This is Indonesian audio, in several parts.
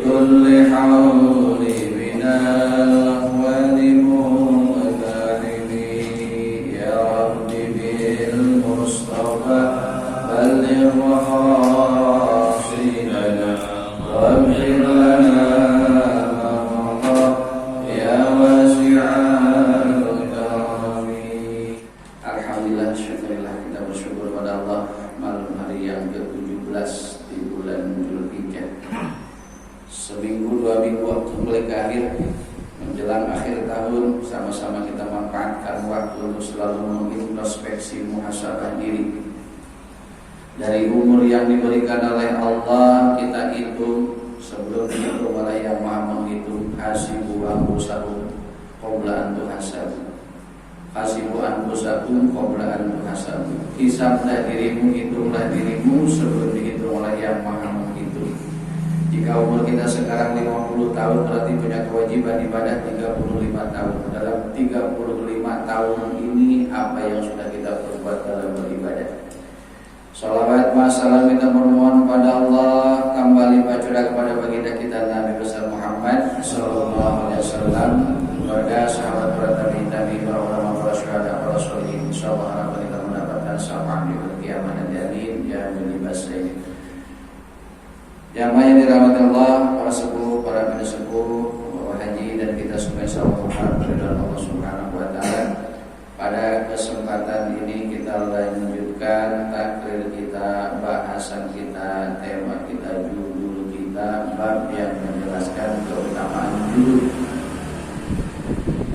كل حول من الأهوال مغتنم يا رب بالمصطفى بلغ مقاصدنا واغفر لنا ما مضى يا واسع الكرم. Alhamdulillah, syukurillah, kita bersyukur pada Allah malam hari yang ke-17 di bulan Zulhijjah. Seminggu 2 minggu waktu mulai ke akhir menjelang akhir tahun, sama-sama kita manfaatkan waktu untuk selalu mengintrospeksi muhasabah diri. Dari umur yang diberikan oleh Allah kita hitung, sebelum dihitung oleh yang Maha menghitung. Hasibu anfusakum qabla an tuhasabu. Hasibu anfusakum qabla an tuhasabu. Hisablah dirimu, hitunglah dirimu sebelum dihitung oleh yang Maha menghitung. Jika umur kita sekarang 50 tahun berarti punya kewajiban ibadah 35 tahun. Dalam 35 tahun ini apa yang sudah kita perbuat dalam beribadah? Salawat wassalam kita bermohon kepada Allah, kembali baca kepada baginda kita Nabi besar Muhammad sallallahu alaihi wasallam, kepada sahabat para tabi'in, para ulama, para syuhada, para sholihin. Insyaallah harapan kita mendapatkan syafaat di hari kiamat dan yamin ya menibas ini. Yang banyak dirahmati Allah, para sepuh, para bini sepuh, bapak haji dan kita semua insyaallah berharap ridha Allah Subhanahu wa taala. Pada kesempatan ini kita lanjutkan takrir kita, bahasan kita, tema kita, judul kita, bab yang menjelaskan keutamaan judul.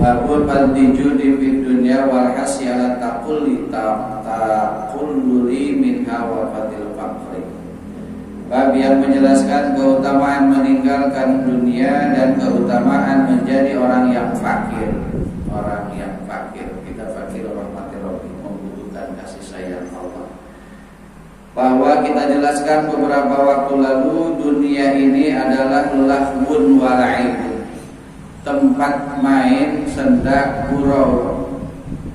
Babul fadli fid dunya wal hasyalat taqulli taqulli min hawa fadil faqri. Bab yang menjelaskan keutamaan meninggalkan dunia dan keutamaan menjadi orang yang fakir. Orang yang fakir, kita fakir rahmatir Rabbi, membutuhkan kasih sayang Allah. Bahwa kita jelaskan beberapa waktu lalu, dunia ini adalah lahwun wa la'ibun, tempat main, senda, gurau.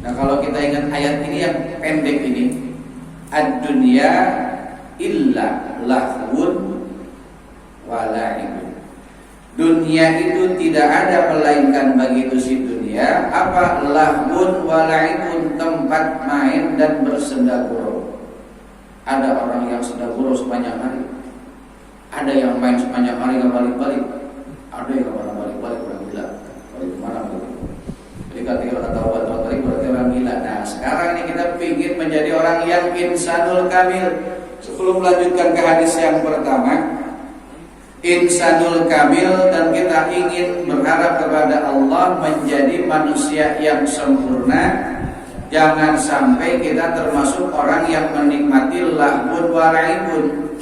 Nah kalau kita ingat ayat ini yang pendek ini, ad-dunya illa lahwun wa la'ibun. Dunia itu tidak ada melainkan bagi itu si dunia apa? Lahwun wa la'ibun, tempat main dan bersenda gurau. Ada orang yang senda gurau sepanjang hari, ada yang main sepanjang hari gak balik-balik, ada yang gak pernah balik-balik, orang gila. Balik kemana balik? Jadi ketika kata obat tadi berarti orang gila. Nah sekarang ini kita ingin menjadi orang yang insanul kamil. Sebelum melanjutkan ke hadis yang pertama, insanul kamil, dan kita ingin berharap kepada Allah menjadi manusia yang sempurna. Jangan sampai kita termasuk orang yang menikmati lahwun wa la'ibun,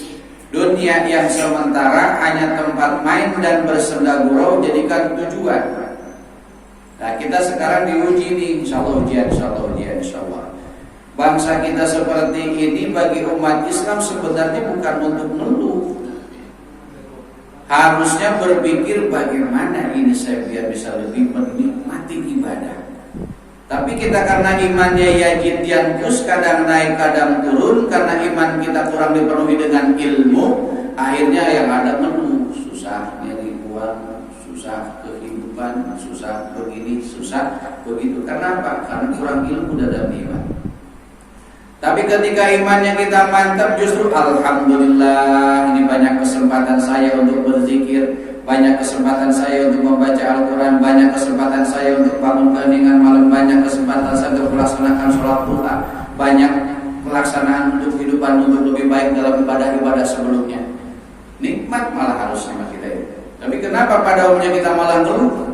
dunia yang sementara hanya tempat main dan bersenda gurau jadikan tujuan. Nah kita sekarang diuji nih, insyaallah ujian. Bangsa kita seperti ini bagi umat Islam sebenarnya bukan untuk mengeluh. Harusnya berpikir bagaimana ini saya biar bisa lebih menikmati ibadah. Tapi kita karena imannya yazid yanqus, kadang naik kadang turun, karena iman kita kurang dipenuhi dengan ilmu, akhirnya yang ada mengeluh, susah nyari uang, susah kehidupan, susah begini, susah begitu. Kenapa? Karena kurang ilmu dalam iman. Tapi ketika imannya kita mantap, justru alhamdulillah, ini banyak kesempatan saya untuk berzikir, banyak kesempatan saya untuk membaca Al-Quran, banyak kesempatan saya untuk bangun keheningan malam, banyak kesempatan saya untuk melaksanakan sholat duha, banyak pelaksanaan untuk kehidupan untuk lebih baik dalam ibadah-ibadah sebelumnya. Nikmat malah harus sama kita ini. Tapi kenapa pada umumnya kita malah ngeluh?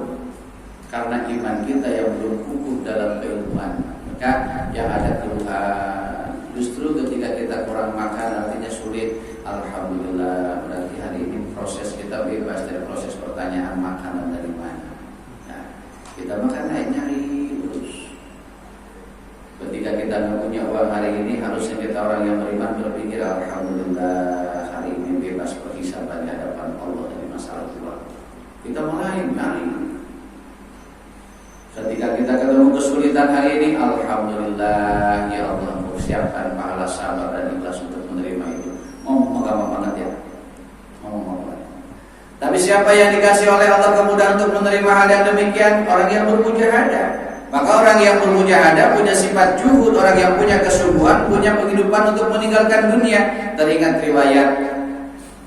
Karena iman kita yang belum kukuh dalam keilmuan. Maka yang ada keluhan. Justru ketika kita kurang makan artinya sulit. Alhamdulillah, berarti hari ini proses kita bebas dari proses pertanyaan makanan dari mana. Nah, kita makan nyari terus. Ketika kita nggak punya uang hari ini, harusnya kita orang yang beriman berpikir alhamdulillah hari ini bebas berhisaban di hadapan Allah dari masalah uang. Kita mulai nyari. Ketika kita ketemu kesulitan hari ini, alhamdulillah ya Allah, siapkan pahala sabar dan ikhlas untuk menerima itu. Ngomong banget ya, ngomong banget. Tapi Tapi siapa yang dikasih oleh Allah kemudahan untuk menerima hal yang demikian? Orang yang bermujahadah. Maka orang yang bermujahadah punya sifat juhud, orang yang punya kesungguhan, punya penghidupan untuk meninggalkan dunia. Teringat riwayat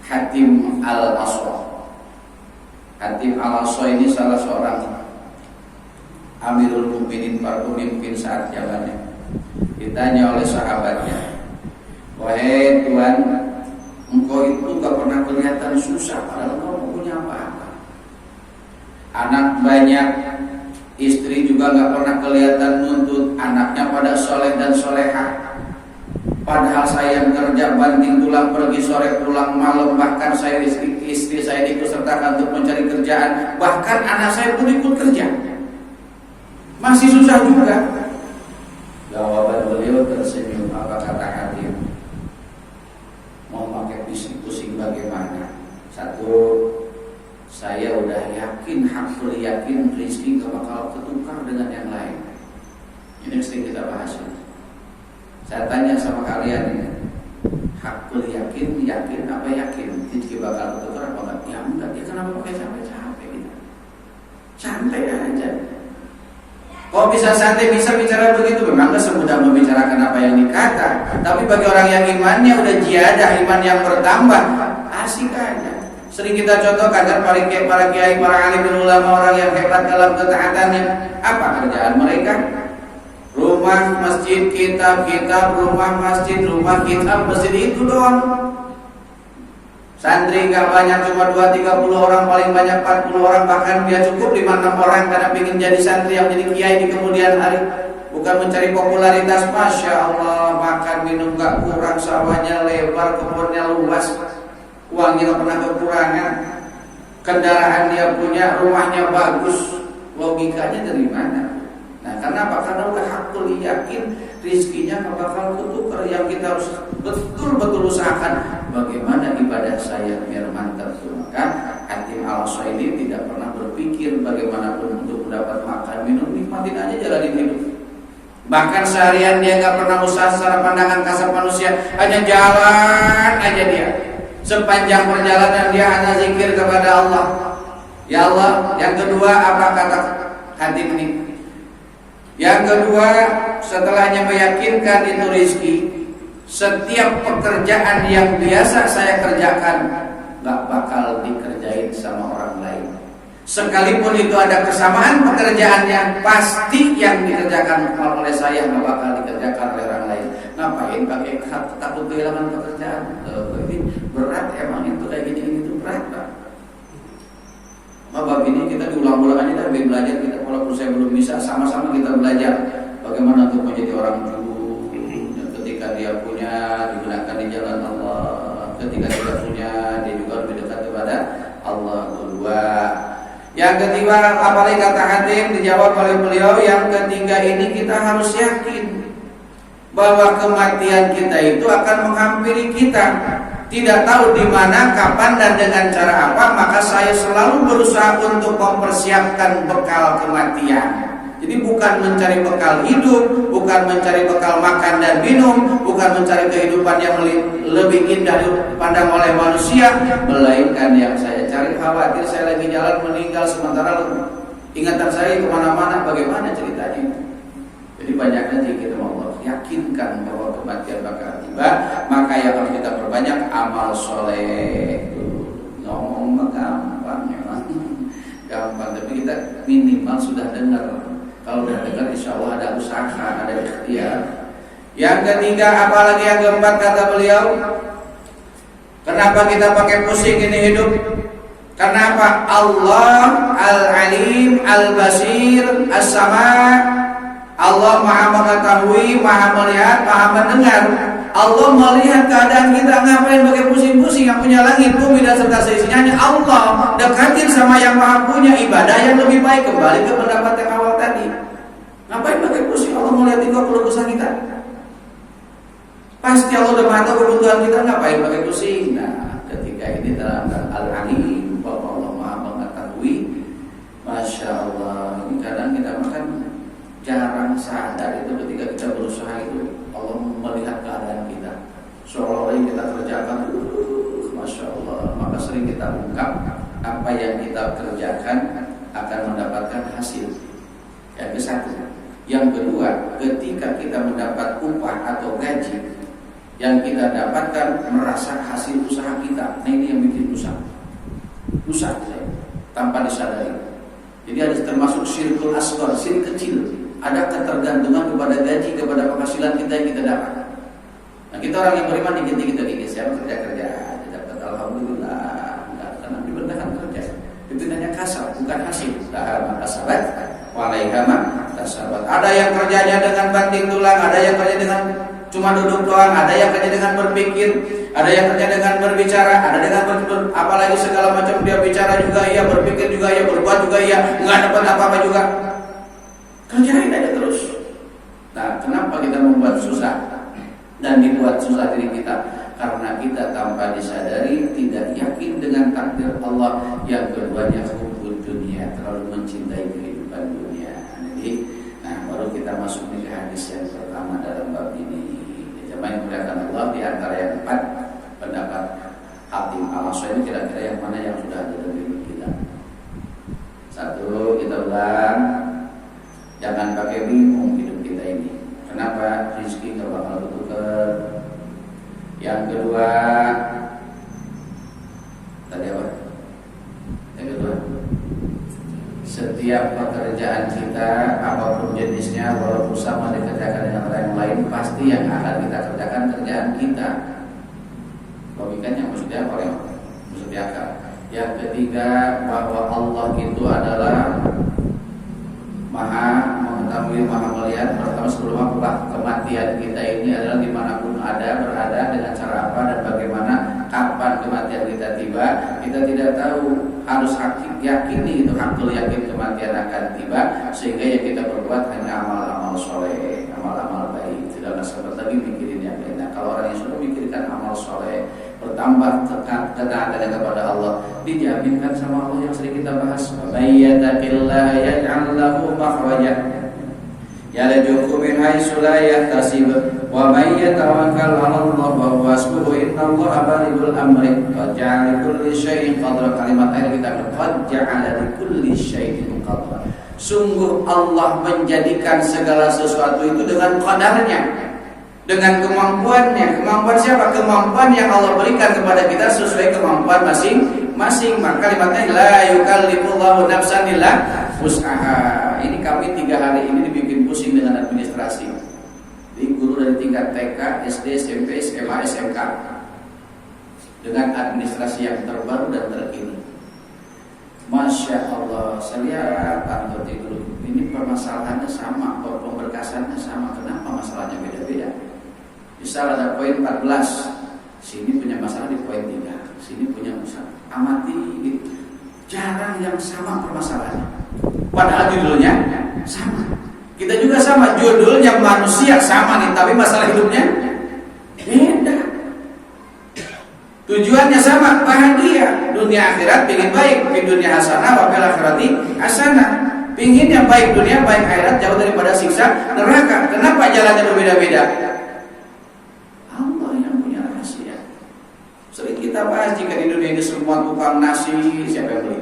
Hatim al-Aswa. Hatim al-Aswa ini salah seorang Amirul Mukminin, para pemimpin saat zamannya. Ditanya oleh sahabatnya, "Wahai Tuhan, engkau itu gak pernah kelihatan susah, padahal engkau punya apa-apa. Anak banyak, istri juga gak pernah kelihatan nuntut, anaknya pada soleh dan solehah. Padahal saya yang kerja banting tulang, pergi sore pulang malam, bahkan saya istri saya diikutsertakan untuk mencari kerjaan, bahkan anak saya pun ikut kerja. Masih susah juga." Jawaban beliau tersenyum. Apa kata Hatim? Mau pakai pusing-pusing bagaimana? Satu, saya udah yakin, hakul yakin rezeki gak bakal ketukar dengan yang lain. Ini mesti kita bahas. Saya tanya sama kalian, hakul yakin apa yakin rezeki bakal ketukar apa enggak? Ya enggak, dia kenapa pakai capek-capek gitu? Santai aja. Kok bisa santai, bisa bicara begitu? Memang gak semudah membicarakan apa yang dikata. Tapi bagi orang yang imannya udah jiadah, iman yang bertambah, asik aja. Sering kita contohkan kan para kiai, para alim ulama, orang yang hebat dalam ketaatannya. Apa kerjaan mereka? Rumah, masjid, kitab, rumah, masjid, kitab, masjid, itu doang. Santri gak banyak, cuma 20-30 orang, paling banyak 40 orang, bahkan dia cukup 5-6 orang karena ingin jadi santri yang jadi kiai di kemudian hari. Bukan mencari popularitas. Masya Allah, makan minum gak kurang, sawahnya lebar, kebunnya luas, uangnya gak pernah kekurangan, kendaraan dia punya, rumahnya bagus. Logikanya dari mana? Nah, karena apa? Karena udah hakul yakin rizkinya gak bakal ketukar. Yang kita harus betul-betul usahakan bagaimana ibadah saya biar mantap. Maka Hatim al-Aswa ini tidak pernah berpikir bagaimanapun untuk mendapat makan minum, nikmatin aja jalanin hidup. Bahkan seharian dia gak pernah usaha secara pandangan kasar manusia, hanya jalan aja dia. Sepanjang perjalanan dia hanya zikir kepada Allah. Ya Allah. Yang kedua, apa kata Hatim ini? Yang kedua, setelahnya meyakinkan itu rezeki, setiap pekerjaan yang biasa saya kerjakan gak bakal dikerjain sama orang lain. Sekalipun itu ada kesamaan pekerjaannya, pasti yang dikerjakan oleh saya gak bakal dikerjakan oleh orang lain. Ngapain pakai takut kehilangan pekerjaan? Ini berat emang itu kayak gini-gini itu berat, Pak. Bab ini kita diulang-ulang aja dan belajar kita, walaupun saya belum bisa, sama-sama kita belajar bagaimana untuk menjadi orang jujur. Ketika dia punya, digunakan di jalan Allah. Ketika tidak punya, dia juga lebih dekat kepada Allah. Kedua, yang ketiga, apalagi kata Hatim dijawab oleh beliau, yang ketiga ini kita harus yakin bahwa kematian kita itu akan menghampiri kita. Tidak tahu di mana, kapan, dan dengan cara apa, maka saya selalu berusaha untuk mempersiapkan bekal kematian. Jadi bukan mencari bekal hidup, bukan mencari bekal makan dan minum, bukan mencari kehidupan yang lebih indah dipandang oleh manusia, melainkan yang saya cari, khawatir saya lagi jalan meninggal sementara ingatan saya kemana-mana, bagaimana ceritanya. Jadi banyaknya zikir Allah, yakinkan bahwa kematian bakal tiba. Maka yang harus kita perbanyak amal soleh. Ngomong gampang memang, gampang, tapi kita minimal sudah dengar. Kalau sudah dengar, insya Allah ada usaha, ada ikhtiar. Yang ketiga, apalagi yang keempat kata beliau, kenapa kita pakai pusing ini hidup? Karena apa? Allah Al-Alim Al-Basir As-Sama'. Allah Maha mengetahui, Maha melihat, Maha mendengar. Allah melihat keadaan kita, ngapain pakai pusing-pusing? Yang punya langit, bumi dan serta seisinya hanya Allah. Dekatin sama yang Maha punya, ibadah yang lebih baik. Kembali ke pendapat yang awal tadi. Ngapain pakai pusing? Allah melihat juga keluh kesah kita. Pasti Allah udah tahu kebutuhan kita, ngapain pakai pusing? Nah, ketika ini dalam Al-Alim, bahwa Allah Maha mengetahui. Masya Allah, ini kadang kita makan jarang sadar itu ketika kita berusaha itu Allah melihat keadaan kita. Seolah-olah kita kerjakan, Masya Allah. Maka sering kita ungkap apa apa yang kita kerjakan akan mendapatkan hasil. Yang kesatu. Yang kedua, ketika kita mendapat upah atau gaji, yang kita dapatkan merasa hasil usaha kita. Nah ini yang bikin usaha tanpa disadari. Jadi ada termasuk syirkul asghar, syirik kecil. Ada ketergantungan kepada gaji, kepada penghasilan kita yang kita dapat. Nah kita orang yang beriman dikit-dikit lagi, siapa kerja dapat alhamdulillah, karena diperintahkan kerja. Dipintahnya kasar, bukan hasil. Laha kasabat, walaiha kasabat. Ada yang kerjanya dengan banting tulang, ada yang kerja dengan cuma duduk doang, ada yang kerja dengan berpikir, ada yang kerja dengan berbicara, ada dengan apalagi segala macam dia bicara juga iya, berpikir juga iya, berbuat juga iya, nggak dapat apa-apa juga. Kerjain aja terus. Nah, kenapa kita membuat susah dan dibuat susah diri kita? Karena kita tanpa disadari tidak yakin dengan takdir Allah. Yang keduanya hubbud dunia, terlalu mencintai kehidupan dunia. Jadi, baru kita masuk ke hadis yang pertama dalam bab ini. Jemaah yang dimuliakan Allah, di antara yang 4 pendapat Hatim Al-Asy'ari, kira-kira yang mana yang sudah ada dalam hidup kita? 1, kita ulang, jangan pakai bingung hidup kita ini. Kenapa? Rezeki nggak bakal bertukar. Yang kedua, tadi apa? Yang kedua, setiap pekerjaan kita apapun jenisnya, walaupun sama dikerjakan dengan orang yang lain, pasti yang akan kita kerjakan kerjaan kita. Logikanya maksudnya apa ya? Maksudnya akal. Yang ketiga, bahwa Allah itu adalah Maha mengetahui, Maha melihat. Pertama sebelum akulah kematian kita ini adalah dimanapun ada, berada dengan cara apa dan bagaimana, kapan kematian kita tiba, kita tidak tahu. Harus yakini itu, hakul yakin kematian akan tiba, sehingga yang kita perbuat hanya amal-amal soleh, amal-amal baik. Tidak sempat lagi mikirin yang lain. Nah, kalau orang yang sudah mikirkan amal soleh, bertambah ketaatan kepada Allah, dijaminkan sama Allah yang sering kita bahas. Mayyattaqillaha yaj'al lahu makhraja yarzuqhu min haitsu la yahtasib wa may yatawakkal 'ala Allah fa huwa hasbuhu innallaha balighul amri qad ja'ala likulli syai'in qadra. Kalimat akhir kita qad ja'ala likulli syai'in qadra. Sungguh Allah menjadikan segala sesuatu itu dengan qadarnya, dengan kemampuannya. Kemampuan siapa? Kemampuan yang Allah berikan kepada kita sesuai kemampuan masing-masing. Maka kalimatnya la yukallifullahu nafsan illa wus'aha. Ini kami 3 hari ini dibikin pusing dengan administrasi. Jadi guru dari tingkat TK, SD, SMP, SMA, SMK dengan administrasi yang terbaru dan terkini. Masya Allah, saya lihat kantor itu ini permasalahannya sama, pemberkasannya sama. Kenapa masalahnya beda-beda? Misal ada poin 14, sini punya masalah di poin 3, sini punya masalah. Amati gitu. Jarang yang sama permasalahannya. Padahal judulnya sama. Kita juga sama, judulnya manusia sama nih, tapi masalah hidupnya beda. Tujuannya sama, bahagia dunia akhirat, pingin baik di dunia hasanah, wa fil akhirati hasanah. Pingin yang baik dunia, baik akhirat, jauh daripada siksa neraka. Kenapa jalannya berbeda-beda? Allah yang punya rahasia. Sering kita bahas, jika di dunia ini semua tukang nasi, siapa yang beli?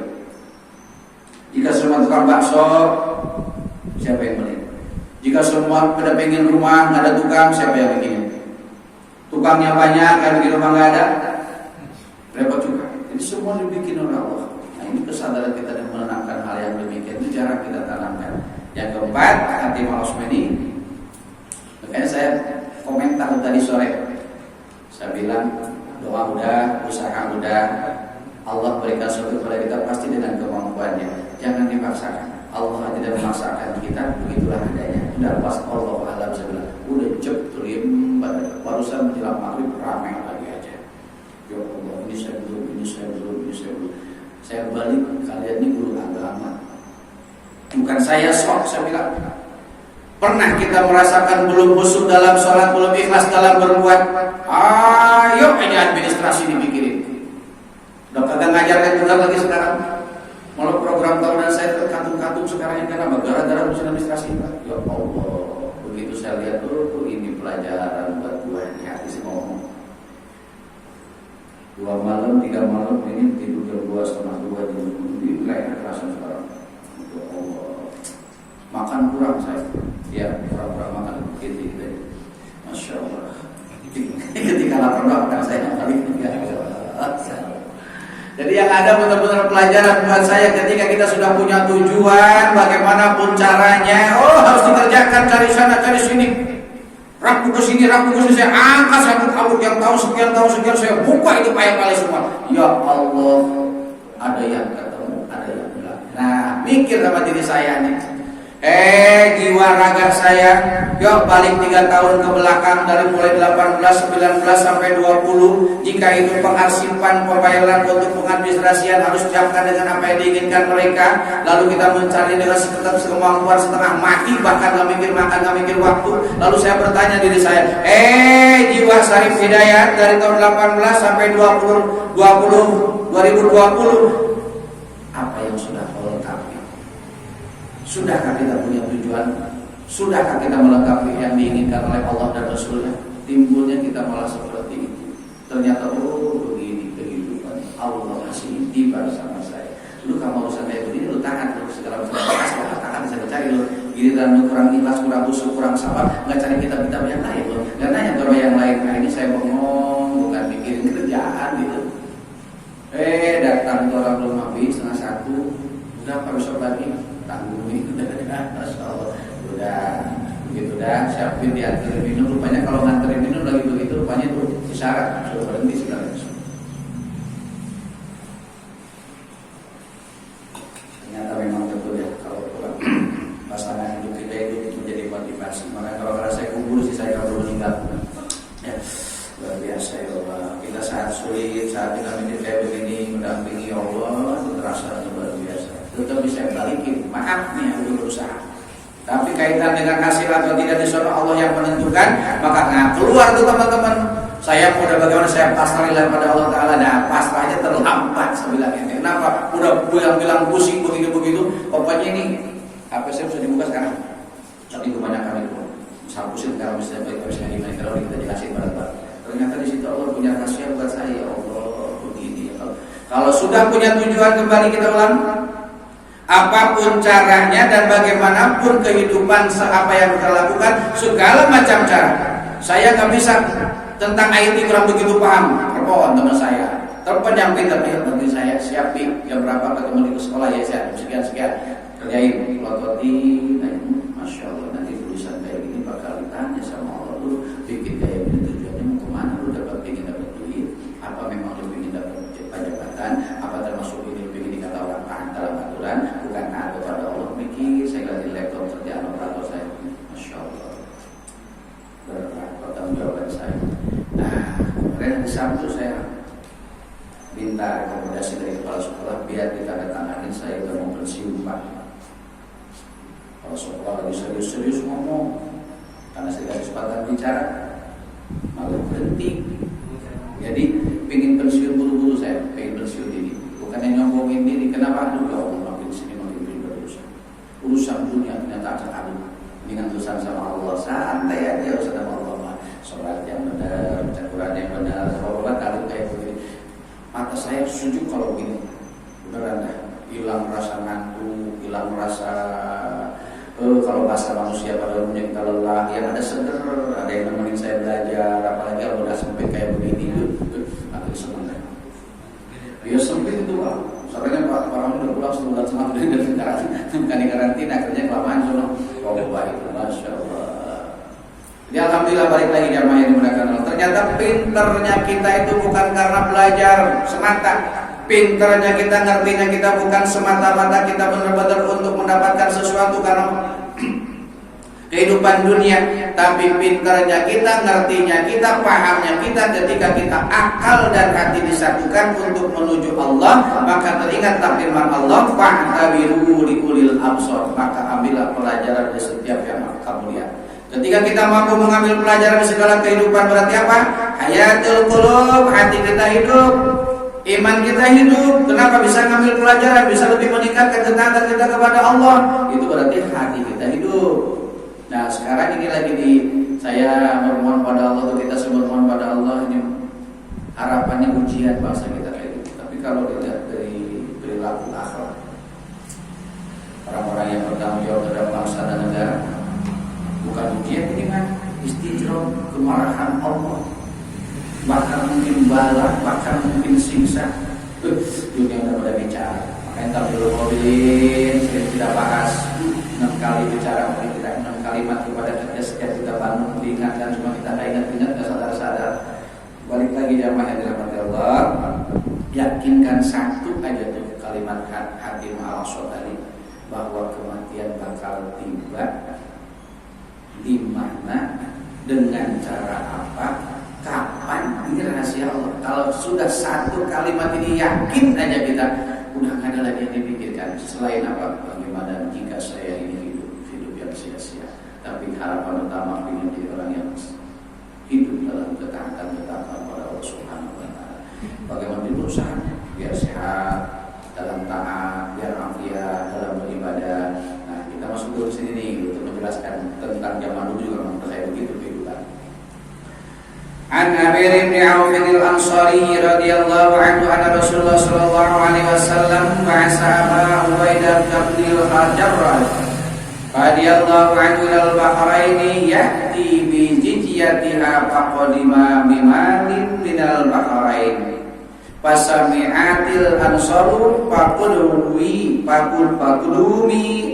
Jika semua tukang bakso, siapa yang beli? Jika semua pada pengen rumah, nggak ada tukang, siapa yang bikin? Tukangnya banyak, kan bikin rumah nggak ada, repot juga. Jadi semua dibikin oleh Allah. Nah ini kesadaran kita dan menanamkan hal yang demikian itu jarang kita tanamkan. Yang keempat, Hatim Al-Asy'ari. Makanya saya komentar tadi sore, saya bilang doa udah, usaha udah, Allah berikan sesuatu kepada kita pasti dengan kemampuannya. Jangan dipaksakan. Allah tidak memaksakan kita, begitulah adanya. Udah pas Allah alam sebelah, udah jeprim barusan menjelang maghrib ramai lagi aja. Ya Allah, ini saya belum, ini saya belum, ini saya belum. Saya balik, kalian ini guru agama. Bukan saya sok, saya bilang. Pernah kita merasakan belum khusyuk dalam sholat, belum ikhlas dalam berbuat? Ayo ini administrasi dipikirin. Udah kagak ngajarkan benar lagi sekarang. Malah program tahunan saya terkatung-katung sekarang ini karena gara-gara urusan administrasi. Ya Allah, begitu saya lihat tuh ini pelajaran buat gua ini hati sih ngomong. 2 malam 3 malam ini tidur jam 2 setengah 2 jam di wilayah kerasan sekarang. Ya Allah, makan kurang saya, ya kurang makan begitu gitu. Masya Allah. Ketika lapar makan saya kali ini. Jadi yang ada benar-benar pelajaran buat saya ketika kita sudah punya tujuan, bagaimanapun caranya, harus dikerjakan, cari sana, cari sini, rapu ke sini, saya angkat satu kabut yang tahu sekian, saya buka itu payah-payah semua. Ya Allah, ada yang ketemu, ada yang bilang. Nah, mikir sama diri saya nih. Jiwa raga saya, yuk balik 3 tahun ke belakang dari mulai 18, 19 sampai 20. Jika itu pengarsipan, pembayaran untuk pengadministrasian harus siapkan dengan apa yang diinginkan mereka. Lalu kita mencari dengan kemampuan setengah mati, bahkan gak mikir makan, gak mikir waktu. Lalu saya bertanya diri saya, jiwa Syarif Hidayat dari tahun 18 sampai 2020, apa yang sudah kau lengkapi? Sudahkah kita punya tujuan? Sudahkah kita melengkapi yang diinginkan oleh Allah dan Rasulnya? Timbulnya kita malah seperti itu. Ternyata begini kehidupan Allah kasih tiba sama saya. Lu kamu urusan kayak begini, lu tahan lu segala macam tahan bisa cari lu. Giliran lu kurang ikhlas, kurang usul, kurang sabar, nggak cari kitab-kitab yang lain lu. Nggak nanya ke yang lain. Nah ini saya bengong, bukan mikirin kerjaan gitu. Datang ke orang belum habis 1:30. Udah apa besok lagi? Tanggung itu Masya Allah. Udah begitu dah, siapin diantarin minum. Rupanya kalau nganterin minum lagi begitu, rupanya itu isyarat sudah berhenti segala macam. Ternyata memang betul ya, kalau pasangan hidup kita itu menjadi motivasi. Makanya kalau saya kubur sih saya kalau meninggal ya, luar biasa ya Allah. Kita saat sulit, saat kita mikir kayak begini, mendampingi Allah itu terasa luar biasa. Tetap bisa balikin, maaf nih aku berusaha. Tapi kaitan dengan hasil atau tidak di sana Allah yang menentukan. Maka keluar tuh teman-teman. Saya udah bagaimana saya pasrahkan pada Allah Taala. Nah pasrahnya terlambat sebilang ini. Kenapa? Udah bilang pusing begitu. Pokoknya ini HP saya bisa dibuka sekarang. Tapi kebanyakan itu saya pusing kalau misalnya bisa gimana kalau kita jelasin bareng-bareng. Ternyata di situ Allah punya rahasia buat saya. Ya Allah begini. Kalau sudah punya tujuan kembali kita ulang. Apapun caranya dan bagaimanapun kehidupan apa yang kita lakukan, segala macam cara. Saya nggak bisa tentang IT kurang begitu paham. Telepon teman saya, telepon yang pintar nanti saya siapin jam berapa ketemu di sekolah ya saya sekian kerjain lototin. Masya Allah nanti tulisan kayak gini bakal ditanya sama Allah lu bikin kayak gini tujuannya mau kemana lu ingin dapat duit? Apa memang lu ingin dapat jabatan? Apa termasuk ini lu ingin dikata orang paham dalam aturan? Bukan taat kepada Allah. Mikir saya ganti laptop kerjaan operator saya. Masya Allah berat tanggung jawaban saya. Nah kemarin hari Sabtu saya minta rekomendasi dari kepala sekolah biar ditandatangani saya udah mau pensiun Pak. Kepala sekolah lagi serius-serius ngomong karena saya kasih kesempatan bicara malah berhenti. Jadi pengen pensiun buru-buru saya, pengen pensiun ini. Bukan yang nyombongin diri. Kenapa? Aduh ya Allah makin sini makin ribet urusan dunia ternyata acak-aduk. Dengan urusan sama Allah santai aja urusan sama Allah. Sholat yang benar, baca Quran yang benar. Kalau kalau kayak begini, mata saya sejuk kalau begini. Beneran dah, hilang rasa ngantuk, hilang rasa kalau bahasa manusia pada umumnya kita lelah. Yang ada seger, ada yang nemenin saya belajar. Apalagi kalau udah sempit kayak begini, makin senang. Ya sempit itu Pak. Soalnya Pak orang udah pulang sebulan setengah dari karantina, akhirnya kelamaan sono. Oh baik, Masya Allah. Jadi alhamdulillah balik lagi jamaah yang dimuliakan Allah. Ternyata pinternya kita itu bukan karena belajar semata. Pinternya kita, ngertinya kita bukan semata-mata kita benar-benar untuk mendapatkan sesuatu karena kehidupan dunia, tapi pinternya kita, ngertinya kita, pahamnya kita ketika kita akal dan hati disatukan untuk menuju Allah, maka teringat firman Allah, fa'tabiru liulil absar, maka ambillah pelajaran di setiap yang kamu lihat. Ketika kita mampu mengambil pelajaran di segala kehidupan berarti apa? Hayatul qulub, hati kita hidup, iman kita hidup. Kenapa bisa ngambil pelajaran? Bisa lebih meningkatkan ketaatan kita kepada Allah. Itu berarti hati kita hidup. Nah sekarang ini lagi saya memohon pada Allah, kita semua memohon pada Allah ini harapannya ujian bangsa kita kayak gitu. Tapi kalau dilihat dari perilaku akhlak orang-orang yang bertanggung jawab terhadap bangsa dan negara, bukan ujian ini kan istijroh, kemarahan Allah, bahkan mungkin bala, bahkan mungkin siksa. Dunia udah pada bicara. Makanya tabligh mobilin sering kita bahas 6 kali bicara, mungkin tidak 6 kalimat kepada kita setiap kita bangun diingatkan, cuma kita tidak ingat-ingat, tidak sadar-sadar. Balik lagi jamaah yang dirahmati Allah, yakinkan satu aja tuh kalimat Hakim Al-Asy'ari bahwa kematian bakal tiba di mana, dengan cara apa, kapan, ini rahasia Allah. Kalau sudah satu kalimat ini yakin aja kita, udah nggak ada lagi yang dipikirkan selain apa, bagaimana jika saya ini hidup yang sia-sia. Tapi harapan utama ingin jadi orang yang hidup dalam ketaatan kepada Allah Subhanahu wa Ta'ala. Bagaimana berusaha biar sehat dalam taat, biar afiat dalam beribadah. Nah, kita masuk dulu sini nih untuk menjelaskan tentang zaman dulu juga memang kayak begitu kehidupan. An Abir bin Auf al-Ansari radhiyallahu anhu anna Rasulullah sallallahu alaihi wasallam ba'atha Aba Ubaidah bin al-Jarrah radhiyallahu anhu al-Bahrain ya'ti bi jizyatiha faqadima bimalin minal Bahrain. Fasami'atil ansaru faqudumi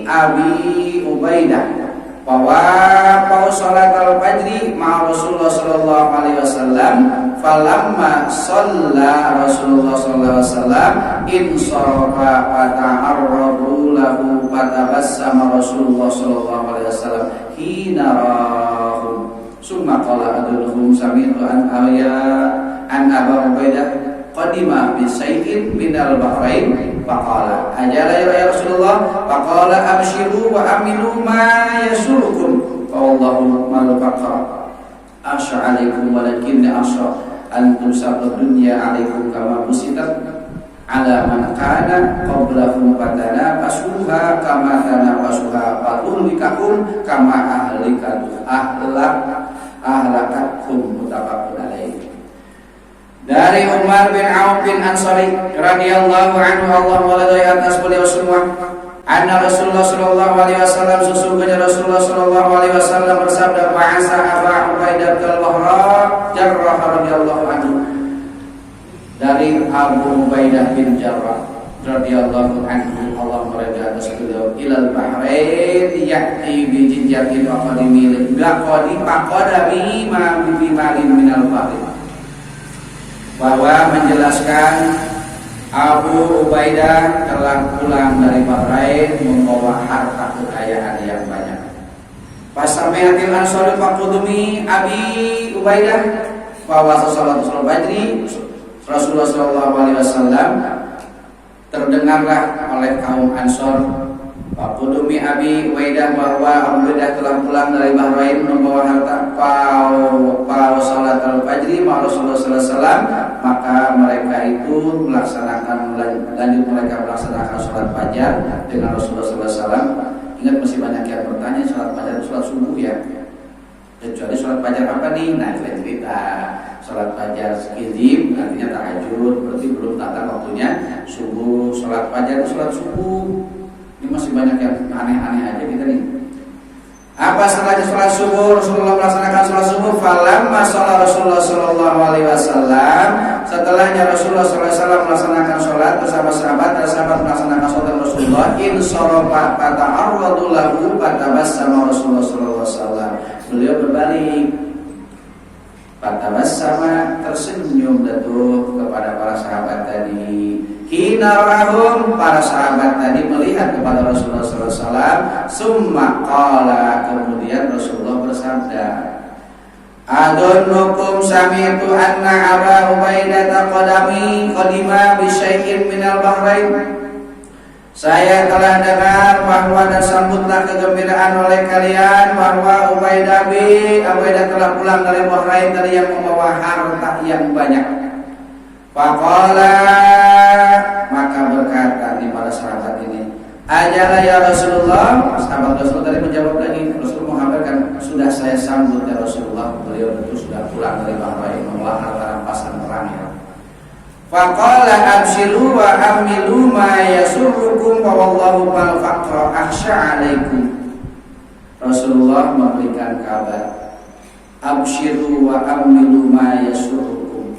Abi Ubaidah wa salatal fajri ma Rasulullah sallallahu alaihi wasallam falamma shalla Rasulullah sallallahu alaihi wasallam insarafa fata'arradu lahu fatabassama Rasulullah sallallahu alaihi wasallam hina rahum summa qala adulhum sami'tu an Aba Ubaidah qadima bisayyin minal Bahrain faqala ajala ya Rasulullah faqala abshiru wa amilu ma yasurukum wallahu mal faqra asya alaikum walakin asya antum sabad dunya alaikum kama musitat ala man kana qablakum fatana pasuha kama tana pasuha fatulikakum kama ahlakakum mutafaqun alaihi. Dari Umar bin Auf bin Ansari radhiyallahu anhu, Allah meridai atas beliau semua, anna Rasulullah sallallahu alaihi wasallam, sesungguhnya Rasulullah sallallahu alaihi wasallam bersabda, ba'asa Aba Ubaidah al-Jarrah radhiyallahu anhu, dari Abu Ubaidah bin Jarrah radhiyallahu anhu, Allah meridai atas beliau, ilal Bahrain ya'ti bi jinjatin wa qadimi faqadami ma bi malin minal Bahrain, bahwa menjelaskan Abu Ubaidah telah pulang dari Bahrain membawa harta kekayaan yang banyak. Fasami'atil ansari faqudumi Abi Ubaidah, bahwa salat fajri Rasulullah sallallahu alaihi wasallam terdengarlah oleh kaum Ansor faqudumi Abi Ubaidah, bahwa Abu Ubaidah telah pulang dari Bahrain membawa harta salat al-fajri ma Rasulullah sallallahu alaihi wasallam, maka mereka itu lanjut mereka melaksanakan salat fajar dengan Rasulullah sallallahu alaihi wasallam. Ingat masih banyak yang bertanya, salat fajar itu salat subuh ya, kecuali salat fajar apa nih? Nah, kita cerita salat fajar sekizim artinya tahajud, berarti belum datang waktunya subuh. Salat fajar itu salat subuh. Ini masih banyak yang aneh-aneh aja kita nih. Apa setelahnya sholat subuh? Rasulullah melaksanakan sholat subuh. Falamma sholat Rasulullah sallallahu alaihi wasallam, setelahnya Rasulullah sallallahu alaihi wasallam melaksanakan sholat bersama sahabat dan sahabat melaksanakan sholat Rasulullah, insarafa fata'arradu lahu fatabassama Rasulullah sallallahu alaihi wasallam, beliau berbalik, fatabassama tersenyum datuh kepada para sahabat tadi. Hina rahum, para sahabat tadi melihat kepada Rasulullah sallallahu alaihi wasallam. Summa qala, kemudian Rasulullah bersabda, adunnukum sami'tu anna Aba Ubaidah qadima bi syai'in minal Bahrain. Saya telah dengar bahwa dan sambutlah kegembiraan oleh kalian bahwa Abu Ubaidah telah pulang dari Bahrain tadi yang membawa harta yang banyak. Faqala, maka berkata di para sahabat ini, ajala ya Rasulullah. Sahabat Rasulullah tadi menjawab lagi, Rasul menghabarkan, sudah saya sambut ya Rasulullah, beliau itu sudah pulang dari Bahrain membawa harta rampasan perang ya. Faqala abshiru wa amilu ma yasurrukum wa wallahu mal faqra akhsha alaikum. Rasulullah memberikan kabar, abshiru wa amilu ma yasurrukum.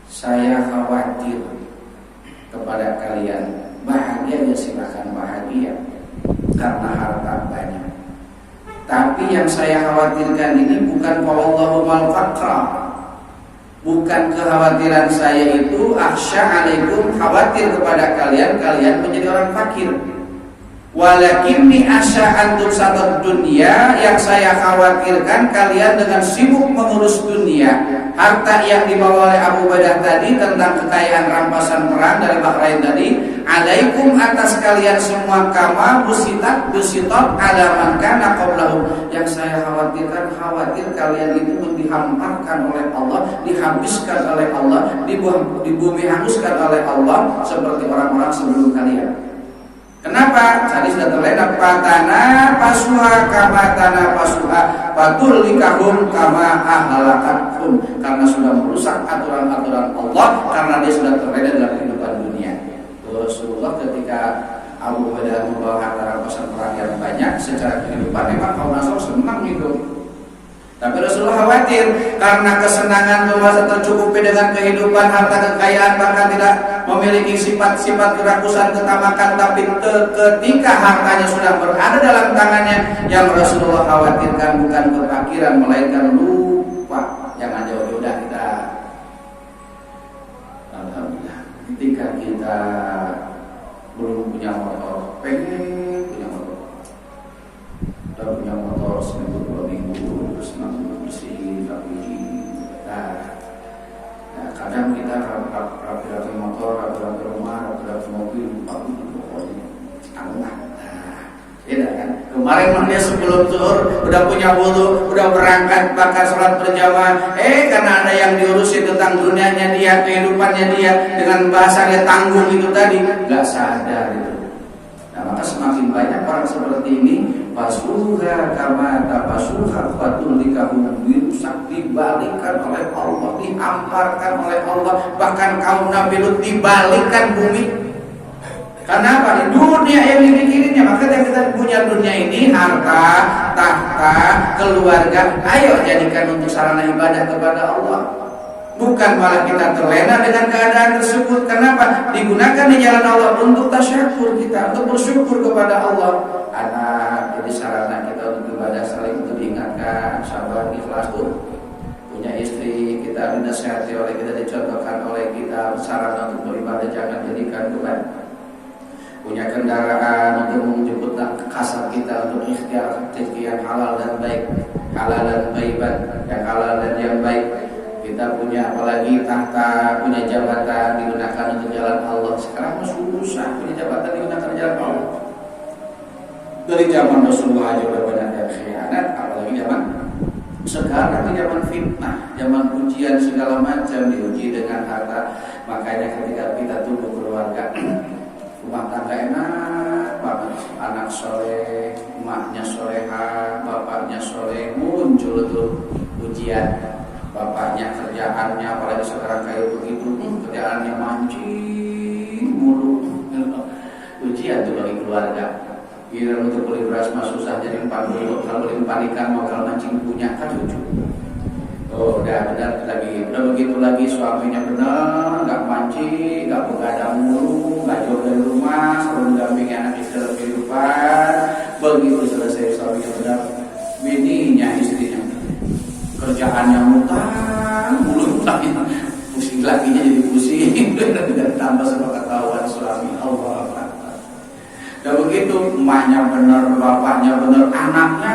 Saya khawatir kepada kalian, bahagia ya silakan bahagia karena harta banyak. Tapi yang saya khawatirkan ini bukan wallahu mal faqra. Bukan kekhawatiran saya itu akhsha alaikum, khawatir kepada kalian menjadi orang fakir. Walakinni asya antum satat dunia, yang saya khawatirkan kalian dengan sibuk mengurus dunia. Harta yang dibawa oleh Abu Badah tadi tentang kekayaan rampasan perang dari Bahrain tadi, alaikum atas kalian semua kama busitat ala man kana qablahum. Yang saya khawatirkan, khawatir kalian itu dihamparkan oleh Allah, dihabiskan oleh Allah, di bumi hanguskan oleh Allah seperti orang-orang sebelum kalian. Kenapa? Tadi sudah terlena patana pasuha kama tanah pasuha patul likahum kama ahlakatum, karena sudah merusak aturan-aturan Allah, karena dia sudah terlena dalam kehidupan dunia. Rasulullah ketika Abu Bakar membawa harta rampasan perang yang banyak, secara kehidupan memang kaum Ansor senang itu. Tapi Rasulullah khawatir karena kesenangan merasa tercukupi dengan kehidupan, harta kekayaan, bahkan tidak memiliki sifat-sifat kerakusan, ketamakan. Tapi ketika hartanya sudah berada dalam tangannya, yang Rasulullah khawatirkan bukan kefakiran, melainkan lupa. Jangan jauh-jauh dah kita. Alhamdulillah, ketika kita belum punya motor, pengen punya motor. Udah punya motor seminggu 2 minggu, terus bersih tapi kadang kita rapi-rapi motor, rapi-rapi rumah, rapi-rapi mobil, lupa pokoknya Allah. Beda kan? Kemarin dia sebelum zuhur udah punya wudu, udah berangkat bahkan sholat berjamaah, karena ada yang diurusin tentang dunianya dia, kehidupannya dia, dengan bahasa dia tanggung itu tadi, nggak sadar itu. Nah, maka semakin banyak orang seperti ini, pasuha kama tapasuha fatul likahum, dirusak, dibalikan oleh Allah, dihamparkan oleh Allah, bahkan kaum Nabi Lut dibalikan bumi. Karena apa? Di dunia yang dipikirinnya. Maka yang kita punya dunia ini, harta, tahta, keluarga, ayo jadikan untuk sarana ibadah kepada Allah. Bukan malah kita terlena dengan keadaan tersebut. Kenapa? Digunakan di jalan Allah untuk tasyakur kita, untuk bersyukur kepada Allah. Anak jadi sarana kita untuk ibadah, saling untuk diingatkan, sabar, ikhlas tuh. Punya istri, kita dinasihati oleh kita, dicontohkan oleh kita, sarana untuk beribadah, jangan jadikan beban. Punya kendaraan untuk menjemput kasar kita, untuk ikhtiar rezeki yang halal dan baik, halal dan thayyiban, yang halal dan yang baik. Kita punya apalagi tahta, punya jabatan digunakan untuk jalan Allah. Sekarang susah punya jabatan digunakan jalan Allah. Dari zaman Rasulullah aja udah banyak yang khianat, apalagi zaman sekarang ini zaman fitnah, zaman ujian segala macam, diuji dengan harta. Makanya ketika kita tumbuh keluarga, rumah tangga enak banget, anak soleh, emaknya soleha, bapaknya soleh, muncul tuh ujian. Bapaknya kerjaannya, apalagi sekarang kayak begitu, kerjaannya mancing mulu. Ujian tuh bagi keluarga. Giliran untuk beli beras mah susah, jadi 40, kalau beli ikan mau kalau mancing punya kan lucu. Oh, udah benar lagi, udah begitu lagi suaminya benar, nggak mancing, nggak begadang mulu, nggak jauh dari rumah, selalu mendampingi anak istri dalam kehidupan. Begitu selesai suaminya benar, bininya istrinya kerjaannya mutang mulu, pusing lakinya jadi pusing, dan tambah sama ketahuan suami. Allah Akbar. Dan begitu emaknya benar, bapaknya benar, anaknya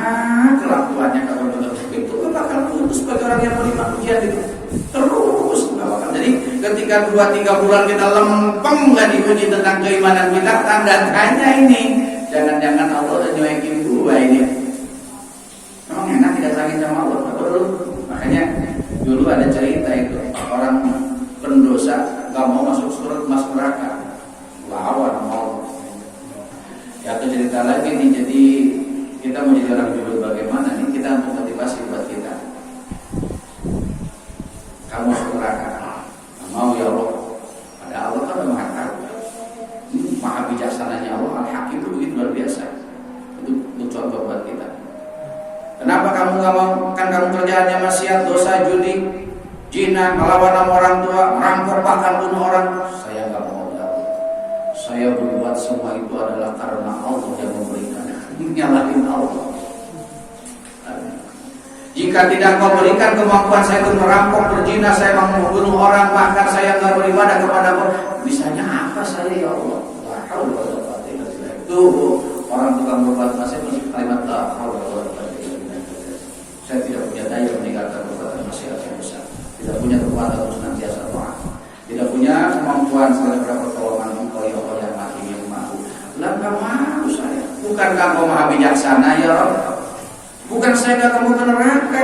kelakuannya kalau benar, itu bakal putus bagi orang yang menerima ujian itu terus nggak bakal. Jadi ketika 2-3 bulan kita lempeng nggak diuji tentang keimanan kita, tanda tanya ini, jangan-jangan Allah udah nyuekin gua ini. Memang enak tidak sakit sama Allah, betul. Makanya dulu ada cerita itu, orang pendosa nggak mau masuk surga, masuk neraka, lawan mau. Ya, aku cerita lagi nih, jadi kita mau jadi orang jujur bagaimana nih, kita untuk motivasi buat kita. Kamu masuk neraka, mau ya Allah, kamu nggak mau? Kan kamu kerjaannya maksiat, dosa, judi, zina, melawan nama orang tua, merampok, bahkan bunuh orang. Saya nggak mau jawab. Saya berbuat semua itu adalah karena Allah yang memberikan. Nyalahin Allah. Jika tidak kau berikan kemampuan saya untuk merampok, berzina, saya mau membunuh orang, bahkan saya nggak beribadah kepada kau, bisanya apa saya ya Allah? La haula wala quwwata illa billah. Itu orang tukang berbuat maksiat masih kalimat la haula wala quwwata illa billah. Saya tidak punya daya meninggalkan perbuatan maksiat yang besar. Tidak punya kekuatan untuk senantiasa taat. Tidak punya kemampuan selain pertolongan Engkau ya Allah yang Maha yang Maha. Lah enggak mau saya. Bukankah Engkau Maha bijaksana ya Rabb? Bukan saya gak kamu ke neraka.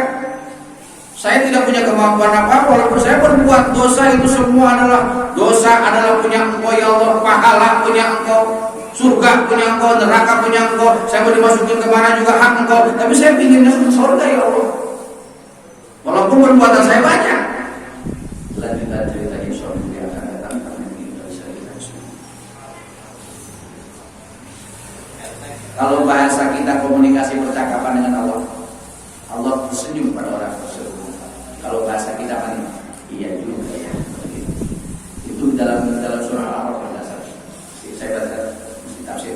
Saya tidak punya kemampuan apa-apa. Walaupun saya berbuat dosa, itu semua adalah dosa, adalah punya Engkau ya Allah. Pahala punya Engkau, surga punya Engkau, neraka punya Engkau. Saya mau dimasukin kemana juga hak Engkau. Tapi saya ingin masuk surga ya Allah. Walaupun perbuatan saya banyak. Lanjutkan cerita Yusuf yang akan datang karena ini dari saya. Kalau bahasa kita komunikasi percakapan dengan Allah, Allah tersenyum pada orang tersebut. Kalau bahasa kita kan, iya juga ya. Itu dalam surah Al-A'raf berdasar. Saya baca tafsir.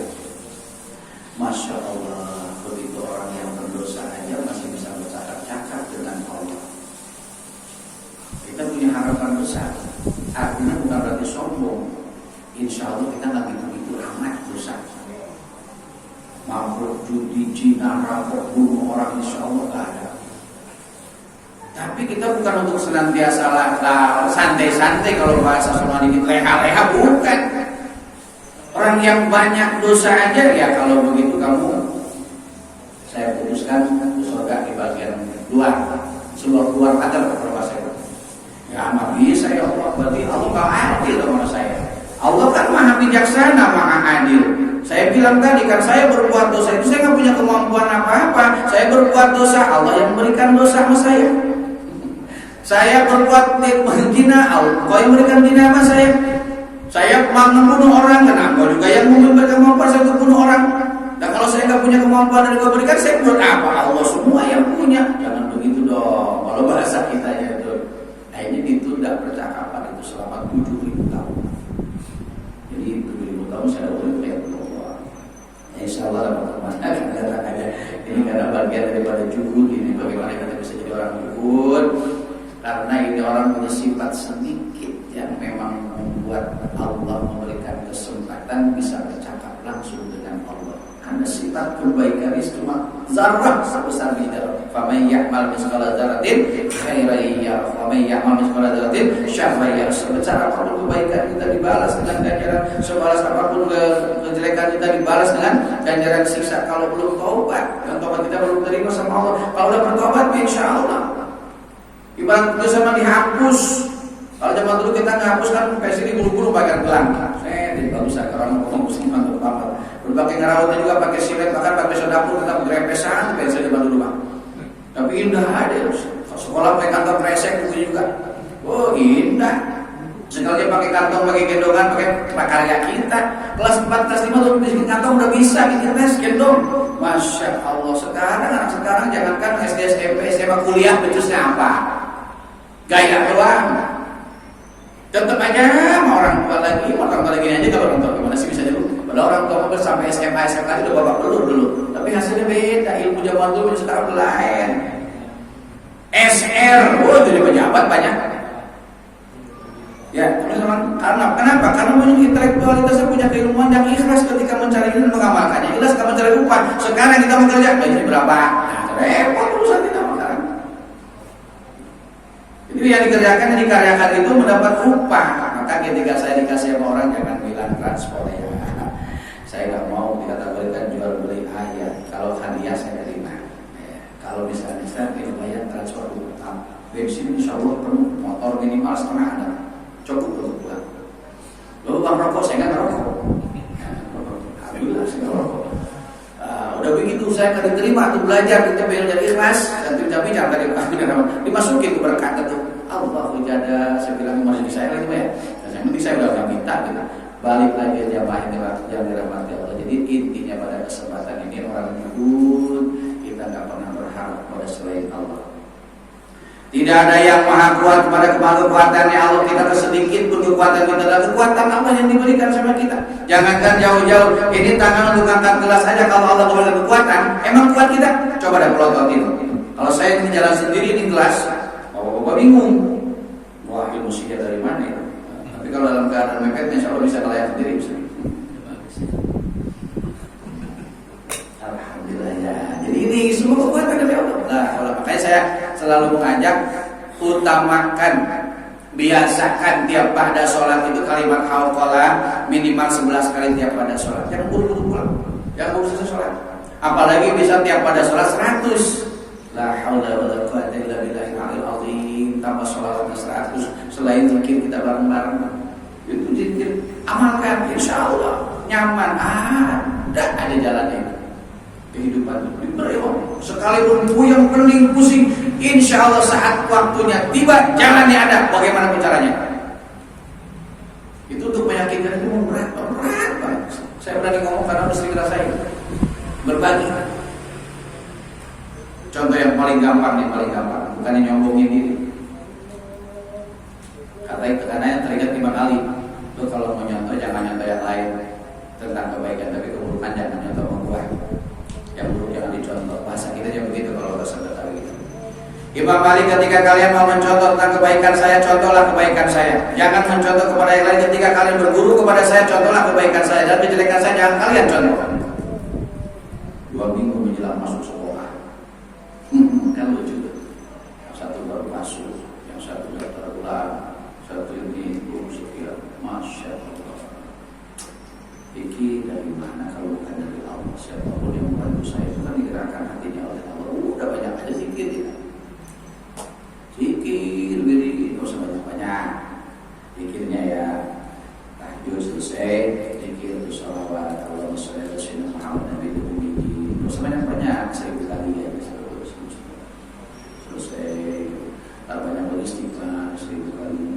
Masya Allah, begitu orang yang berdosa aja masih bisa bercakap-cakap dengan Allah. Kita punya harapan besar. Artinya bukan berarti sombong. Insya Allah kita nggak begitu amat dosa. Mabuk, judi, zina, rampok, bunuh orang, insya Allah gak ada. Tapi kita bukan untuk senantiasa santai-santai kalau bahasa Somali ini leha-leha, bukan. Orang yang banyak dosa aja ya kalau begitu kamu, saya putuskan ke surga di bagian luar, seluar keluar ada beberapa saya. Ya nggak bisa ya Allah, berarti Allah gak adil sama saya. Allah kan Maha bijaksana, Maha adil. Saya bilang tadi kan saya berbuat dosa itu saya nggak punya kemampuan apa-apa. Saya berbuat dosa, Allah yang memberikan dosa sama saya. Saya berbuat zina, Allah yang memberikan zina sama saya. Saya mau membunuh orang, karena Engkau juga yang memberikan kemampuan saya untuk bunuh orang. Dan kalau saya nggak punya kemampuan dan Engkau berikan, saya buat apa? Allah semua yang punya. Jangan begitu dong. Kalau bahasa kita ya itu, nah ini ditunda percakapan itu selama 7.000 tahun. Jadi 7.000 tahun saya udah lihat. Insya Allah ada ini karena bagian daripada juhud ini, bagaimana kita bisa jadi orang juhud, karena ini orang punya sifat sedikit yang memang membuat Allah memberikan kesempatan bisa bercakap langsung dengan Allah. Karena sifat kebaikan itu cuma zarrah sebesar bidar. Faman ya'mal mithqala dzarratin khairan yarah, faman ya'mal mithqala dzarratin syarran yarah. Sebesar apapun kebaikan kita dibalas dengan ganjaran, sebalas apapun kejelekan kita dibalas dengan ganjaran siksa kalau belum taubat. Dan taubat kita belum terima sama Allah. Kalau udah bertobat, insyaallah ibarat dosa mah dihapus. Kalau zaman dulu kita ngapus kan PSI guru-guru bagian gelang. Saya tidak bagus karena ngomong musliman untuk apa. Berbagai ngerawatnya juga pakai silet, bahkan pakai sodapur tetap grepesan PSI zaman dulu mah. Tapi indah ada. Sekolah pakai kantong kresek begitu juga. Oh indah. Sekali pakai kantong, pakai gendongan, pakai prakarya kita. Kelas 4, kelas 5 tuh bikin kantong udah bisa bikin tes gendong. Masya Allah, sekarang anak sekarang jangankan SD, SMP, SMA, kuliah becusnya apa? Gaya doang. Tetap aja mau orang tua lagi, mau orang tua lagi aja kalau orang tua gimana sih bisa dulu. Padahal orang tua mau sampai SMA, SMA udah babak belur dulu. Tapi hasilnya beda, ilmu zaman dulu sekarang lain. SR, oh jadi pejabat banyak. Ya, teman-teman, kenapa? Karena punya intelektualitasnya, punya keilmuan yang ikhlas ketika mencari ilmu dan mengamalkannya. Ikhlas ketika mencari upah. Sekarang kita bekerja, gaji berapa? Nah, repot urusan kita sekarang. Jadi yang dikerjakan, yang dikaryakan itu mendapat upah. Maka ketika saya dikasih sama orang, jangan bilang transport ya. Saya nggak mau dikategorikan jual beli ayat. Kalau hadiah saya terima. Ya. Kalau misalnya saya bayar transport utang, bensin insya Allah penuh, motor minimal setengah ada. Cukup untuk pulang. Lalu bang rokok, saya nggak ngerokok. Alhamdulillah saya nggak ngerokok. Udah begitu saya akan diterima untuk belajar kita belajar ikhlas dan tidak bicara dari dimasukin ke berkat itu. Allah ujada, saya bilang masih saya lagi ya. Dan yang penting saya udah nggak minta gitu. Balik lagi jamaah yang dirahmati Allah. Jadi intinya pada kesempatan ini orang juhud kita nggak pernah berharap berharap kepada selain Allah. Tidak ada yang maha kuat kepada kekuatannya Allah. Kita sedikit pun kekuatan kita adalah kekuatan Allah yang diberikan sama kita. Jangankan jauh-jauh, ini tangan untuk angkat gelas saja kalau Allah memberikan kekuatan, emang kuat kita? Coba dah pelototin. Kalau saya ini jalan sendiri di gelas, bapak-bapak bingung. Wah, ilmu sihir dari mana itu? Tapi kalau dalam keadaan mepet, insya Allah bisa ngelayan sendiri. Alhamdulillah ya. Jadi ini semua kekuatan dari Allah. Nah, kalau makanya saya selalu mengajak, utamakan, biasakan tiap pada sholat itu kalimat hauqalah minimal 11 kali tiap pada sholat. Jangan buru-buru pulang, jangan buru selesai sholat. Apalagi bisa tiap pada sholat 100. La haula wala quwwata illa billahil aliyil azim. Tambah sholat 100. Selain zikir kita bareng-bareng. Itu zikir amalkan, insya Allah nyaman. Ada jalannya. Kehidupan beriman. Sekalipun puyeng, pening, pusing, insya Allah saat waktunya tiba, jalannya ada. Bagaimana caranya? Itu untuk meyakinkan itu berat banget. Saya berani ngomong karena mesti ngerasain. Berbagi. Contoh yang paling gampang, bukan yang nyombongin diri. Katanya teringat 5 kali. Itu kalau mau nyontoh jangan nyontoh yang lain tentang kebaikan, tapi keburukan jangan nyontoh membuat. Yang buruk jangan dicontoh. Bahasa kita aja begitu kalau bahasa Betawi gitu. Imam Malik, ketika kalian mau mencontoh tentang kebaikan saya, contohlah kebaikan saya. Jangan mencontoh kepada yang lain. Ketika kalian berguru kepada saya, contohlah kebaikan saya. Dan kejelekan saya jangan kalian contoh. 2 minggu menjelang masuk sekolah, kan lucu tuh. Yang satu baru masuk, yang satu daftar ulang, satu ini belum sekian. Masya Allah. Iki dari mana kalau bukan dari Allah? Siapapun yang membantu saya itu kan digerakkan hatinya oleh Allah. Udah banyak aja zikir ya. Zikir beri, gak usah banyak-banyak. Zikirnya ya tahajud selesai, zikir itu sholawat Allahumma sholli ala sayyidina Muhammad nabi itu biji. Gak usah banyak-banyak, 1000 kali ya selesai. Tak banyak beristighfar 1000 kali.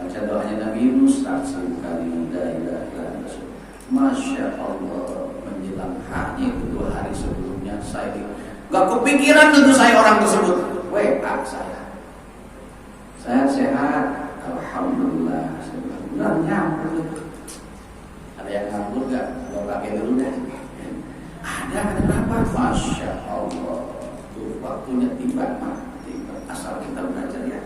Baca doanya Nabi Yunus 1000 kali. La ilaha illallah. Masya Allah, menjelang hanya 2 hari sebelumnya saya gak kepikiran tentu saya orang tersebut. WA saya sehat, alhamdulillah. Benar nyambut. Ada yang ngambut gak? Gak pakai dulu deh. Ada kenapa? Masya Allah, tuh waktunya tiba. Asal kita belajar ya.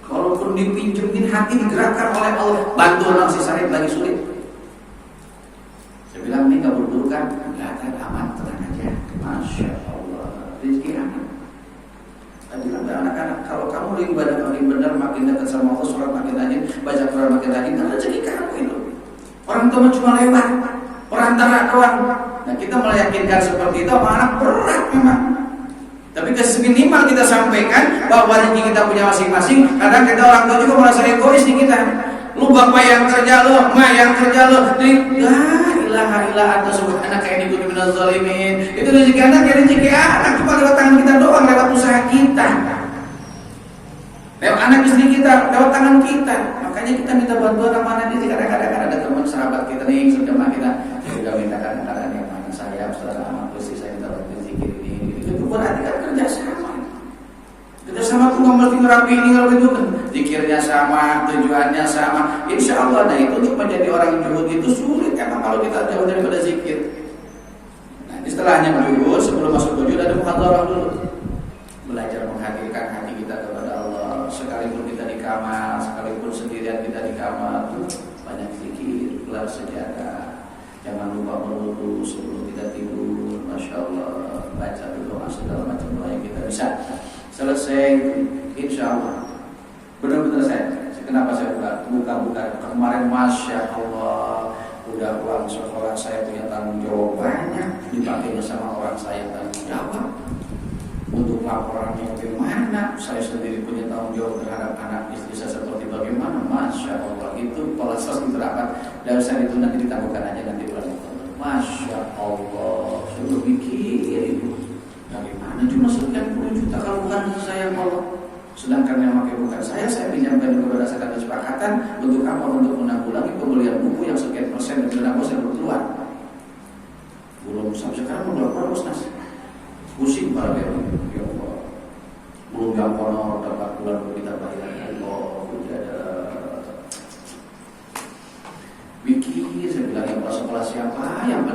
Kalaupun dipinjemin hati digerakkan oleh Allah, bantu orang si Sarip lagi sulit. Saya bilang ini gak buru-buru kan? Gak ada, aman, tenang aja. Masya Allah, rezeki aman. Saya bilang ke anak-anak, kalau kamu ibadah makin benar, makin dekat sama Allah, sholat makin rajin, baca Quran makin rajin, kan rezeki kamu itu. Orang tua cuma lewat, orang tanah doang. Nah kita meyakinkan seperti itu, sama anak berat memang. Tapi minimal kita sampaikan bahwa rezeki kita punya masing-masing. Kadang kita orang tua juga merasa egois di kita. Lu bapak yang kerja lu, emak yang kerja lu, la ilaha illa anta subhanaka inni kuntu minaz zalimin. Itu rezeki anak, ya rezeki anak cuma lewat tangan kita doang, lewat usaha kita. Lewat anak istri kita, lewat tangan kita. Makanya kita minta bantuan sama anak istri. Kadang-kadang ada teman sahabat kita nih, sejamaah kita juga minta kadang-kadang yang mana saya, saudara amat istri saya minta bantuan zikir ini. Itu berarti kan kerja sama. Kita sama tuh nggak mesti ngerapiin kalau itu kan zikirnya sama, tujuannya sama. Insya Allah, nah itu untuk menjadi orang yang juhud itu sulit emang kalau kita jauh daripada zikir. Nah istilahnya juhud, sebelum masuk juhud ada muhadharah dulu, belajar menghadirkan hati kita kepada Allah. Sekalipun kita di kamar, sekalipun sendirian kita di kamar, tuh banyak zikir, gelar sejadah. Jangan lupa berwudu sebelum kita tidur. Masya Allah, baca doa segala macam doa yang kita bisa. Selesai, insya Allah. Benar-benar kenapa saya buka kemarin, Masya Allah, udah uang sekolah saya punya tanggung jawab banyak, dipakainya sama orang saya tanggung jawab. Untuk laporannya bagaimana, saya sendiri punya tanggung jawab terhadap anak istri saya seperti bagaimana. Masya Allah, itu kalau selesai terapat dan saya itu nanti ditangguhkan aja nanti bulan itu. Masya Allah, sudah mikir itu. Dari mana cuma sekian puluh juta kalau bukan saya Allah. Sedangkan yang pakai bukan saya pinjamkan juga berdasarkan kesepakatan untuk apa? Untuk menanggulangi pembelian buku yang sekian persen dan dana saya berkeluar. Belum sampai sekarang belum keluar bos nas. Pusing para bebas.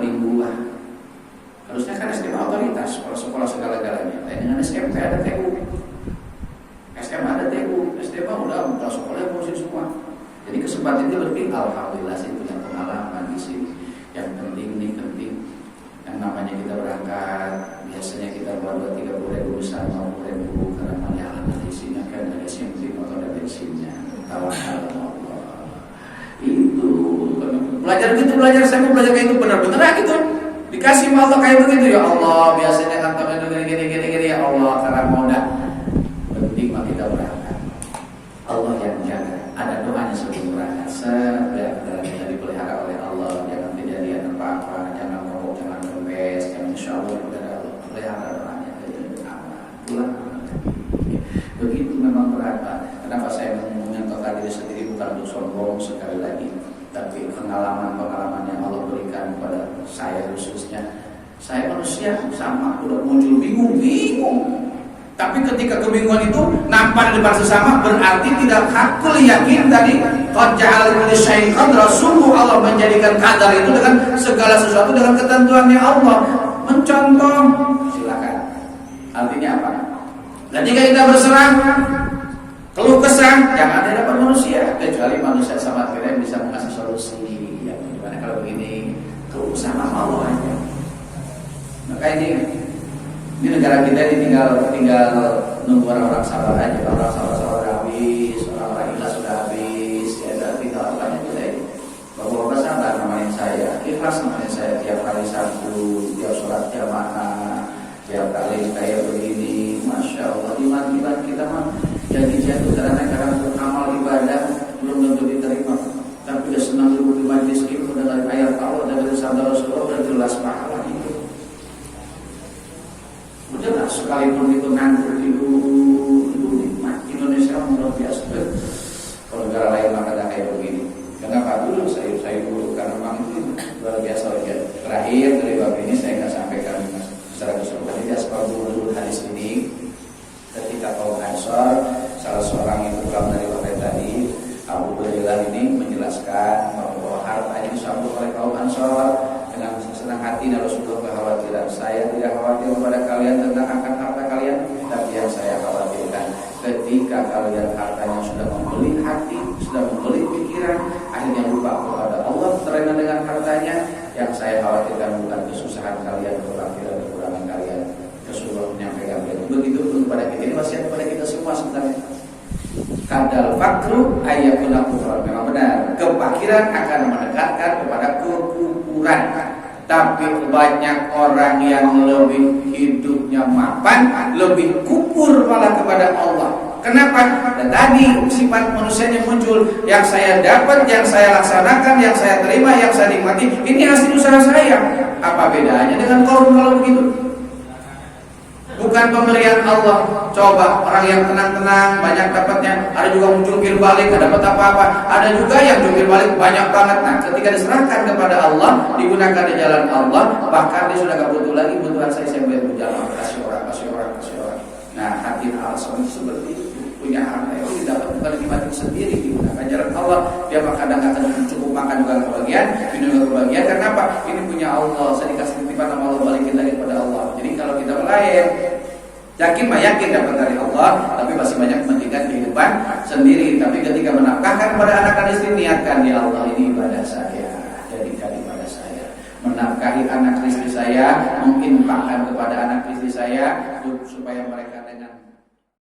benih buah. Harusnya kan SMA otoritas, kalau sekolah segala-galanya. Dengan SMP ada TU, SMA ada TU, SMA udah sekolahnya ngurusin semua. Jadi kesempatan itu lebih, alhamdulillah saya punya pengalaman di sini. Yang penting nih penting, yang namanya kita berangkat, biasanya kita bawa 30 ribu, 50 ribu, karena melihat di sini kan ada bensin atau ada bensinnya. Tawakal Allah. Itu belajar gitu, saya mau belajar kayak itu benar-benar gitu. Dikasih Allah kayak begitu, ya Allah, biasanya kantongnya gini ya Allah, karena mau dah penting mah kita berangkat. Allah yang jaga. Ada doanya sebelum berangkat. Sebenarnya kita dipelihara oleh Allah, jangan kejadian apa-apa, jangan merokok, jangan kempes, jangan insyaallah kepada Allah. Pelihara doanya pulang. Begitu memang berat. Kenapa saya menyentuhkan diri sendiri bukan untuk sombong sekali lagi, tapi pengalaman-pengalaman yang Allah berikan kepada saya khususnya. Saya manusia sama, udah muncul bingung. Tapi ketika kebingungan itu nampak di depan sesama, berarti tidak hakul yakin tadi. Qad ja'ala likulli syai'in qadra, sungguh Allah menjadikan kadar itu dengan segala sesuatu dengan ketentuannya Allah. Mencontoh, silakan. Artinya apa? Ketika kita berserah, keluh kesah, jangan ada dapat manusia, kecuali manusia sama kita yang bisa mengasih solusi. Ya, gimana kalau begini, keluh kesah sama Allah aja. Maka ini negara kita ini tinggal nunggu orang-orang sabar aja. Orang sabar habis, orang-orang ikhlas sudah habis, ya tinggal banyak kita ini. Bapak-bapak sabar namain saya, ikhlas namain saya tiap hari Sabtu, tiap sholat jamaah, tiap kali kayak begini, masya Allah. Iman kita mah jadi jatuh karena amal ibadah belum tentu diterima, tapi udah senang dulu di majlis ilmu dengan ayat Allah dan dari sabda Rasulullah udah jelas pahala itu. Udah sekalipun itu nganggur itu nikmat. Indonesia luar biasa. Kalau negara lain maka ada kayak begini. Kenapa dulu saya dulu karena memang itu luar biasa. Terakhir dari bab ini saya nggak sampaikan secara keseluruhan. Jadi asal dulu hadis ini ketika kaum Ansor, salah seorang yang pulang dari wakil tadi, Abu Hurairah ini menjelaskan bahwa harta ini disambut oleh kaum Ansor dengan senang hati dan Rasulullah kekhawatiran. Saya tidak khawatir kepada kalian tentang akan harta kalian, tapi yang saya khawatirkan ketika kalian hartanya sudah membeli hati, sudah membeli pikiran, akhirnya lupa kepada Allah, terlena dengan hartanya. Yang saya khawatirkan bukan kesusahan kalian, kekurangan kalian. Rasulullah menyampaikan begitu kepada kita. Ini wasiat kepada kita semua sebenarnya. Kadal fakru ayakuna kufran. Memang benar, kefakiran akan mendekatkan kepada kekufuran. Tapi banyak orang yang lebih hidupnya mapan, lebih kufur malah kepada Allah. Kenapa? Dan tadi sifat manusianya muncul. Yang saya dapat, yang saya laksanakan, yang saya terima, yang saya nikmati, ini hasil usaha saya. Apa bedanya dengan kaum kalau begitu? Bukan pemberian Allah. Coba orang yang tenang-tenang banyak dapatnya, ada juga muncul jungkir balik, ada dapat apa-apa. Ada juga yang jungkir balik banyak banget. Nah, ketika diserahkan kepada Allah, digunakan di jalan Allah, bahkan dia sudah gak butuh lagi, butuhan saya bayar berjalan, kasih orang. Nah, hati al-asam seperti itu, punya harta yang didapat bukan nikmat sendiri, digunakan jalan Allah. Dia kadang akan cukup makan juga kebagian, minum juga kebagian. Kenapa? Ini punya Allah, saya dikasih titipan sama Allah, balikin lagi kepada Allah. Jadi kalau kita melayani, yakin dapat dari Allah, tapi masih banyak kepentingan kehidupan sendiri. Tapi ketika menafkahkan kepada anak dan istri, niatkan ya Allah, ini ibadah saya, jadikan ibadah saya. Menafkahi anak istri saya, menginfakkan kepada anak istri saya supaya mereka dengan